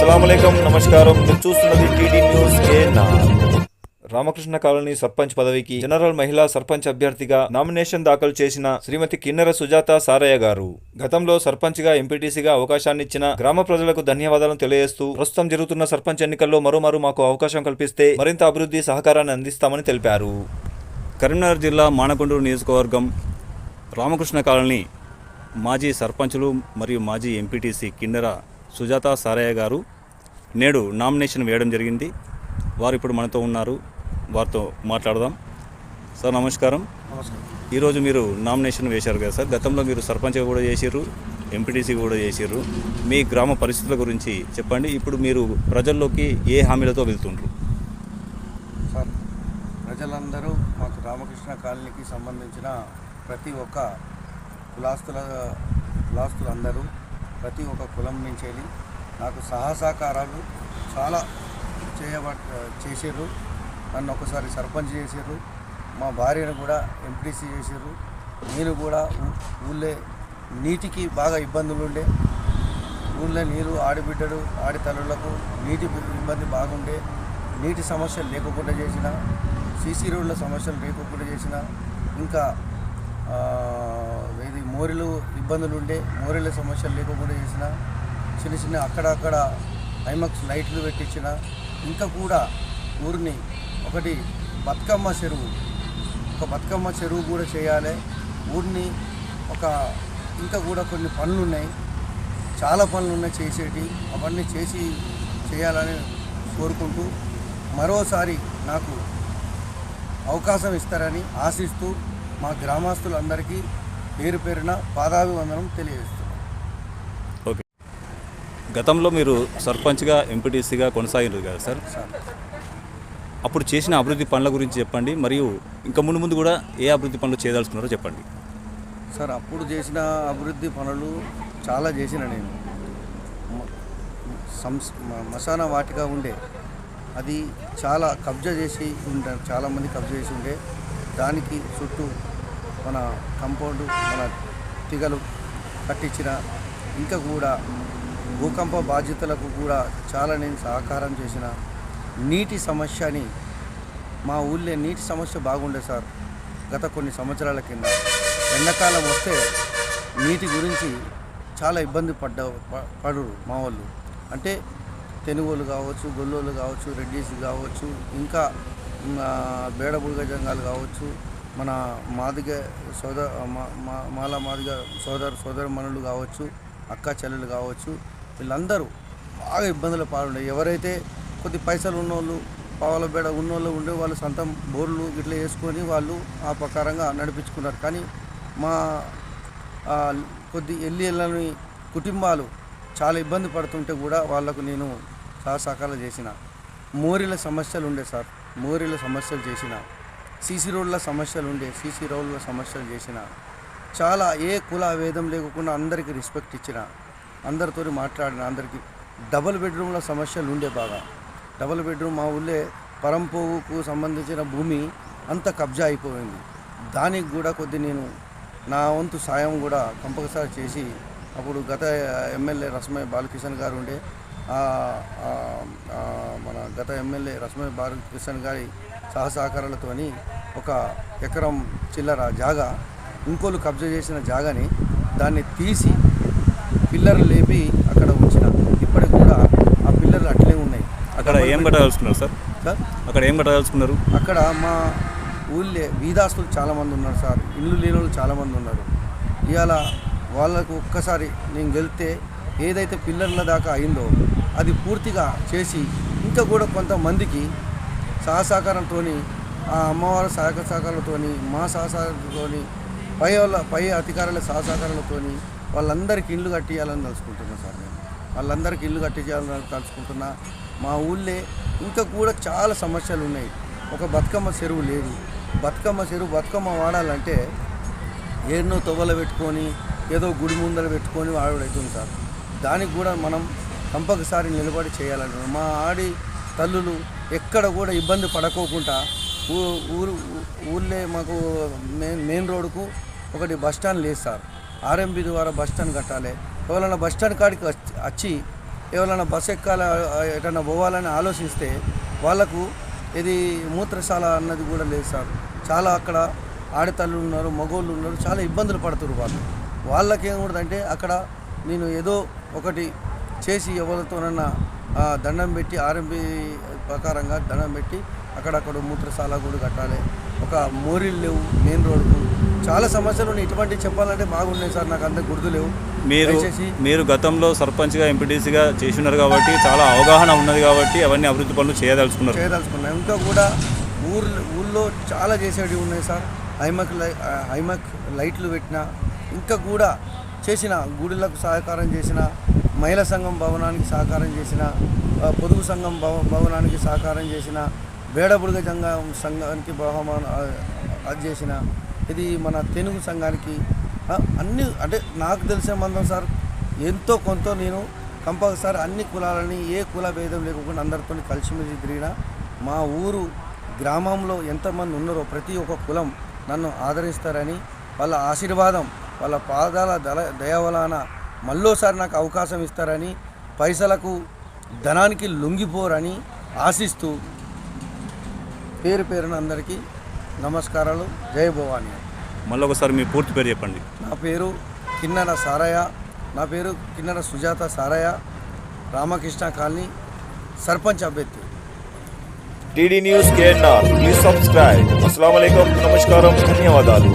అస్సలాముఅలైకుం నమస్కారం. మీరు చూస్తున్నది TD news KNR. Ramakrishna colony sarpanch పదవికి జనరల్ మహిళా సర్పంచ్ అభ్యర్థిగా నామినేషన్ దాఖలు చేసిన శ్రీమతి కిన్నెర సుజాత సారయ్య గారు గతంలో సర్పంచ్ గా ఎంపీటీసీగా అవకాశాన్ని ఇచ్చిన గ్రామ ప్రజలకు ధన్యవాదాలను తెలియజేస్తూ ప్రస్తుతం జరుగుతున్న సర్పంచ్ ఎన్నికల్లో మరోమారు మాకు అవకాశం కల్పిస్తే మరింత అభివృద్ధి సహకారాన్ని అందిస్తామని తెలిపారు. కరీంనగర్ జిల్లా మానకొండూరు నియోజకవర్గం రామకృష్ణ కాలనీ మాజీ సర్పంచులు మరియు మాజీ ఎంపీటీసీ కిన్నెర సుజాత సారయ్య గారు నేడు నామినేషన్ వేయడం జరిగింది. వారు ఇప్పుడు మనతో ఉన్నారు, వారితో మాట్లాడదాం. సార్ నమస్కారం. ఈరోజు మీరు నామినేషన్ వేశారు కదా సార్, గతంలో మీరు సర్పంచ్గా కూడా చేసిర్రు, ఎంపీటీసీ కూడా చేసిర్రు. మీ గ్రామ పరిస్థితుల గురించి చెప్పండి. ఇప్పుడు మీరు ప్రజల్లోకి ఏ హామీలతో వెళ్తుండ్రు? సార్, ప్రజలందరూ మాకు రామకృష్ణ కాలనీకి సంబంధించిన ప్రతి ఒక్క కులాస్తులందరూ ప్రతి ఒక్క కులం నుంచి వెళ్ళి నాకు సహకారాలు చాలా చేసారు. నన్ను ఒకసారి సర్పంచ్ చేసారు, మా భార్యను కూడా ఎంపీటీసీ చేసారు. నేను కూడా ఊళ్ళో నీటికి బాగా ఇబ్బందులు ఉండే, ఊళ్ళో నీరు ఆడబిడ్డలు ఆడతల్లులకు నీటి ఇబ్బంది బాగుండే, నీటి సమస్యలు లేకుండా చేసిన, సీసీ రోడ్ల సమస్యలు లేకుండా చేసిన, ఇంకా ఇది మోరీలు ఇబ్బందులు ఉండే మోరీల సమస్యలు లేకుండా చేసిన, చిన్న చిన్న అక్కడక్కడ ఐమాక్స్ లైట్లు పెట్టించిన, ఇంకా కూడా ఊరిని ఒక బతుకమ్మ చెరువు కూడా చేయాలి. ఊరిని ఇంకా కూడా కొన్ని పనులు ఉన్నాయి, చాలా పనులు ఉన్నాయి చేసేటి, అవన్నీ చేయాలని కోరుకుంటూ మరోసారి నాకు అవకాశం ఇస్తారని ఆశిస్తూ మా గ్రామస్తులందరికీ పేరు పేరున పాదాభివందనం తెలియజేస్తున్నాను. ఓకే, గతంలో మీరు సర్పంచ్గా ఎంపీటీసీగా కొనసాగినారు కదా సార్, అప్పుడు చేసిన అభివృద్ధి పనుల గురించి చెప్పండి, మరియు ఇంకా ముందు కూడా ఏ అభివృద్ధి పనులు చేయదలుచుకున్నారో చెప్పండి. సార్, అప్పుడు చేసిన అభివృద్ధి పనులు చాలా చేసిన నేను. మసానా వాటిగా ఉండే అది చాలా కబ్జా చేసి చాలామంది కబ్జా చేసి ఉండే, దానికి చుట్టూ మన కంపౌండ్ మన తీగలు కట్టించిన, ఇంకా కూడా భూకంప బాధ్యతలకు కూడా చాలా నేను సహకారం చేసిన. నీటి సమస్యని మా ఊళ్ళో నీటి సమస్య బాగుండే సార్. గత కొన్ని సంవత్సరాల కింద ఎండాకాలం వస్తే నీటి గురించి చాలా ఇబ్బంది పడరు మా వాళ్ళు. అంటే తెనుగోలు కావచ్చు, గొల్లోలు కావచ్చు, రెడ్డీస్ కావచ్చు, ఇంకా బేడబుల్గ జంగాలు కావచ్చు, మన మాదిగ మాదిగ సోదరమణులు కావచ్చు, అక్క చెల్లెలు కావచ్చు, వీళ్ళందరూ బాగా ఇబ్బందులు పాల్గొండే. ఎవరైతే కొద్ది పైసలు ఉన్నోళ్ళు, పావుల బేడ ఉన్నోళ్ళు ఉండే వాళ్ళు సొంతం బోర్లు ఇట్లా వేసుకొని వాళ్ళు ఆ ప్రకారంగా నడిపించుకున్నారు. కానీ మా కొద్ది ఎల్లని కుటుంబాలు చాలా ఇబ్బంది పడుతుంటే కూడా వాళ్లకు నేను సహకారాలు చేసిన. మోరీల సమస్యలు ఉండే సార్, మోరీల సమస్యలు చేసిన. సీసీ రోడ్ల సమస్యలు ఉండే, సీసీ రోడ్ల సమస్యలు చేసిన. చాలా ఏ కుల భేదం లేకుండా అందరికీ రెస్పెక్ట్ ఇచ్చిన, అందరితో మాట్లాడిన. అందరికీ డబుల్ బెడ్రూమ్ల సమస్యలు ఉండే బాగా. డబుల్ బెడ్రూమ్ మా ఊళ్ళే పరంపోగుకు సంబంధించిన భూమి అంతా కబ్జా అయిపోయింది. దానికి కూడా కొద్ది నేను నా వంతు సాయం కూడా కంపల్సరీ చేసి, అప్పుడు గత ఎమ్మెల్యే రస్మయ్య బాలకిషన్ గారు ఉండే, మన గత ఎమ్మెల్యే రస్మయ్య బాలకిషన్ గారి సహకారాలతో 1 ఎకరం చిల్లర జాగా ఇంకోళ్ళు కబ్జా చేసిన జాగాని దాన్ని తీసి పిల్లర్లు లేపి అక్కడ ఉంచిన. ఇప్పటికి కూడా ఆ పిల్లర్లు అట్లే ఉన్నాయి. అక్కడ ఏం కట్టదలుచుకున్నారు సార్? అక్కడ ఏం కట్టదలుచుకున్నారు? అక్కడ మా ఊళ్ళో వీదాస్తులు చాలామంది ఉన్నారు సార్, ఇల్లు లేని వాళ్ళు చాలామంది ఉన్నారు. ఇవాళ వాళ్ళకు ఒక్కసారి నేను గెలిస్తే ఏదైతే పిల్లర్ల దాకా అయిందో అది పూర్తిగా చేసి, ఇంకా కూడా కొంతమందికి సహకారంతో, ఆ అమ్మవారి సహకారాలతో, మా సహకారంతో, పై అధికారుల సహకారాలతో వాళ్ళందరికీ ఇల్లు కట్టియాలని తలుచుకుంటున్నా సార్. నేను వాళ్ళందరికీ ఇల్లు కట్టించాలని తలుచుకుంటున్నా. మా ఊళ్ళో ఇంకా కూడా చాలా సమస్యలు ఉన్నాయి. ఒక బతుకమ్మ చెరువు లేదు. బతుకమ్మ వాడాలంటే ఎన్నో తొవ్వలు పెట్టుకొని ఏదో గుడి ముందర పెట్టుకొని వాడవుతుంది సార్. దానికి కూడా మనం కంపల్సరీ నిలబడి చేయాలంటున్నాం. మా ఆడి తల్లులు ఎక్కడ కూడా ఇబ్బంది పడకోకుండా ఊళ్ళే మాకు మెయిన్ రోడ్డుకు ఒకటి బస్టాండ్ లేదు సార్. ఆర్ఎంబి ద్వారా బస్టాండ్ కట్టాలి. ఎవరైనా బస్టాండ్ కాడికి వచ్చి ఎవరైనా బస్సు ఎక్కాల ఎటన్నా పోవాలని ఆలోచిస్తే వాళ్ళకు ఇది మూత్రశాల అన్నది కూడా లేదు సార్. చాలా అక్కడ ఆడతల్లు ఉన్నారు, మగోళ్ళు ఉన్నారు, చాలా ఇబ్బందులు పడుతున్నారు వాళ్ళకి ఏముంటుందంటే అక్కడ నేను ఏదో ఒకటి చేసి ఎవరితోనన్నా దండం పెట్టి ఆర్ఎంపీ ప్రకారంగా దండం పెట్టి అక్కడక్కడ మూత్రశాల కూడా కట్టాలి. ఒక మోరీలు లేవు మెయిన్ రోడ్కు, చాలా సమస్యలు ఉన్నాయి. ఇటువంటి చెప్పాలంటే బాగున్నాయి సార్, నాకు అంత గుర్తు లేవు. మీరు గతంలో సర్పంచ్గా ఎంపీటీసీగా చేస్తున్నారు కాబట్టి చాలా అవగాహన ఉన్నది కాబట్టి అవన్నీ అభివృద్ధి పనులు చేయదలుచుకున్నాం. ఇంకా కూడా ఊళ్ళో చాలా చేసేవి ఉన్నాయి సార్. హైమక్ లైట్లు పెట్టిన, ఇంకా కూడా చేసిన, గుడిలకు సహకారం చేసిన, మహిళా సంఘం భవనానికి సహకారం చేసిన, పొదుపు సంఘం భవనానికి సహకారం చేసిన, బేడబుడుగ సంఘానికి అది చేసిన, ఇది మన తెనుగు సంఘానికి అన్నీ అంటే నాకు తెలిసే మందం సార్ ఎంతో కొంత నేను కంపల్సరీ అన్ని కులాలని ఏ కుల భేదం లేకుండా అందరితో కలిసిమెలిసి తిరిగిన. మా ఊరు గ్రామంలో ఎంతమంది ఉన్నారో ప్రతి ఒక్క కులం నన్ను ఆదరిస్తారని, వాళ్ళ ఆశీర్వాదం, వాళ్ళ పాదాల దయవలన మళ్ళోసారి నాకు అవకాశం ఇస్తారని, పైసలకు ధనానికి లొంగిపోరని ఆశిస్తూ పేరు పేరున అందరికీ నమస్కారాలు. జై భవాని. మళ్ళీ ఒకసారి మీ పూర్తి పేరు చెప్పండి. నా పేరు కిన్నెర సారయ్య, నా పేరు కిన్నెర సుజాత సారయ్య, రామకృష్ణ కాలనీ సర్పంచ్ అభ్యర్థి. TD news KNR, please subscribe. అస్సలాము అలైకుం, నమస్కారం, ధన్యవాదాలు.